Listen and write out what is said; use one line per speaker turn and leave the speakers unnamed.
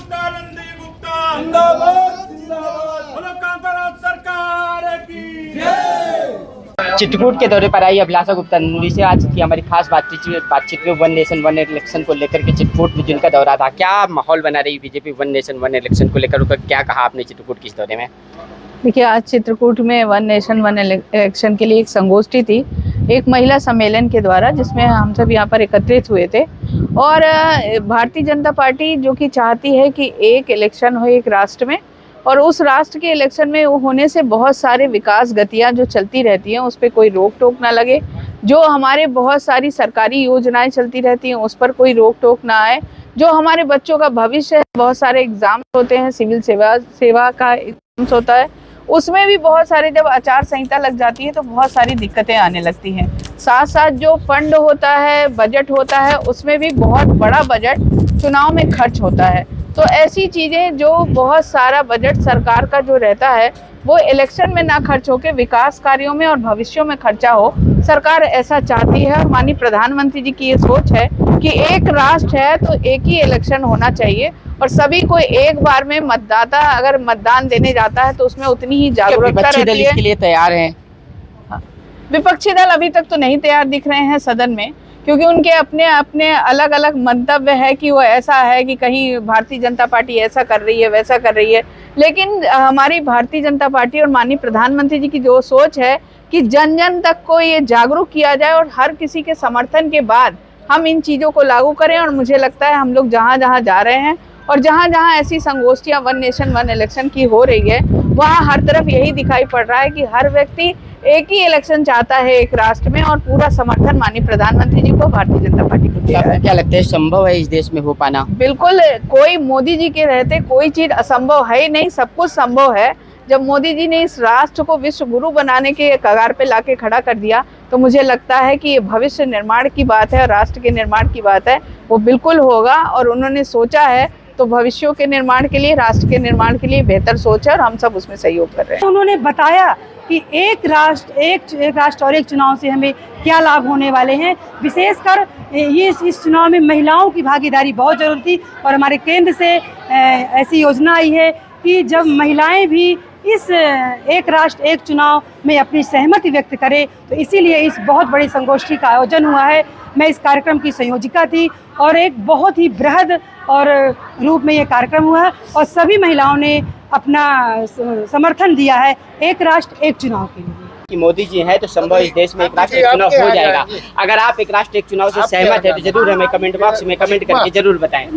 गुप्ता नंदी गुप्ता जिंदाबाद जिंदाबाद। बोलो कांग्रेस सरकार की।
चित्रकूट के दौरे पर आई अभिलाषा गुप्ता नंदी से आज की हमारी खास बातचीत में वन नेशन वन इलेक्शन को लेकर के चित्रकूट में जिनका दौरा था, क्या माहौल बना रही BJP one nation one election को लेकर, क्या कहा आपने चित्रकूट के इस दौरे में?
देखिए, आज चित्रकूट में वन नेशन वन इलेक्शन के लिए एक संगोष्ठी थी, एक महिला सम्मेलन के द्वारा, जिसमें हम सब यहाँ पर एकत्रित हुए थे। और भारतीय जनता पार्टी जो कि चाहती है कि एक इलेक्शन हो एक राष्ट्र में, और उस राष्ट्र के इलेक्शन में होने से बहुत सारे विकास गतियाँ जो चलती रहती हैं उस पर कोई रोक टोक ना लगे, जो हमारे बहुत सारी सरकारी योजनाएं चलती रहती हैं उस पर कोई रोक टोक ना आए, जो हमारे बच्चों का भविष्य है, बहुत सारे एग्जाम्स होते हैं, सिविल सेवा का एग्जाम्स होता है, उसमें भी बहुत सारे जब आचार संहिता लग जाती है तो बहुत सारी दिक्कतें आने लगती हैं। साथ साथ जो फंड होता है, बजट होता है, उसमें भी बहुत बड़ा बजट चुनाव में खर्च होता है। तो ऐसी चीज़ें जो बहुत सारा बजट सरकार का जो रहता है वो इलेक्शन में ना खर्च होकर विकास कार्यों में और भविष्यों में खर्चा हो, सरकार ऐसा चाहती है। और माननीय प्रधानमंत्री जी की ये सोच है कि एक राष्ट्र है तो एक ही इलेक्शन होना चाहिए, और सभी को एक बार में मतदाता अगर मतदान देने जाता है तो उसमें उतनी ही जागरूकता रहती है।
इसके लिए तैयार हैं?
विपक्षी दल अभी तक तो नहीं तैयार दिख रहे हैं सदन में, क्योंकि उनके अपने अपने अलग अलग मंतव्य है कि वो ऐसा है कि कहीं भारतीय जनता पार्टी ऐसा कर रही है वैसा कर रही है। लेकिन हमारी भारतीय जनता पार्टी और माननीय प्रधानमंत्री जी की जो सोच है कि जन जन तक को ये जागरूक किया जाए और हर किसी के समर्थन के बाद हम इन चीज़ों को लागू करें। और मुझे लगता है हम लोग जहाँ जहाँ जा रहे हैं और जहाँ जहाँ ऐसी संगोष्ठियाँ वन नेशन वन इलेक्शन की हो रही है, वहाँ हर तरफ यही दिखाई पड़ रहा है कि हर व्यक्ति एक ही इलेक्शन चाहता है एक राष्ट्र में, और पूरा समर्थन माननीय प्रधानमंत्री जी को, भारतीय जनता पार्टी को दिया है।
क्या लगता है संभव है इस देश में हो पाना?
बिल्कुल, कोई मोदी जी के रहते कोई चीज असंभव है ही नहीं, सब कुछ संभव है। जब मोदी जी ने इस राष्ट्र को विश्व गुरु बनाने के कगार पे लाके खड़ा कर दिया, तो मुझे लगता है कि ये भविष्य निर्माण की बात है, राष्ट्र के निर्माण की बात है, वो बिल्कुल होगा। और उन्होंने सोचा है तो भविष्यों के निर्माण के लिए, राष्ट्र के निर्माण के लिए बेहतर सोच है, और हम सब उसमें सहयोग कर रहे हैं।
उन्होंने बताया कि एक राष्ट्र और एक चुनाव से हमें क्या लाभ होने वाले हैं। विशेषकर ये इस चुनाव में महिलाओं की भागीदारी बहुत जरूरी थी, और हमारे केंद्र से ऐसी योजना आई है कि जब महिलाएं भी इस एक राष्ट्र एक चुनाव में अपनी सहमति व्यक्त करें, तो इसीलिए इस बहुत बड़ी संगोष्ठी का आयोजन हुआ है। मैं इस कार्यक्रम की संयोजिका थी, और एक बहुत ही बृहद और रूप में ये कार्यक्रम हुआ है, और सभी महिलाओं ने अपना समर्थन दिया है एक राष्ट्र एक चुनाव के लिए।
कि मोदी जी हैं तो संभव इस देश में एक राष्ट्र एक चुनाव हो जाएगा। अगर आप एक राष्ट्र एक चुनाव से सहमत है तो जरूर हमें कमेंट बॉक्स में कमेंट करके जरूर बताएं।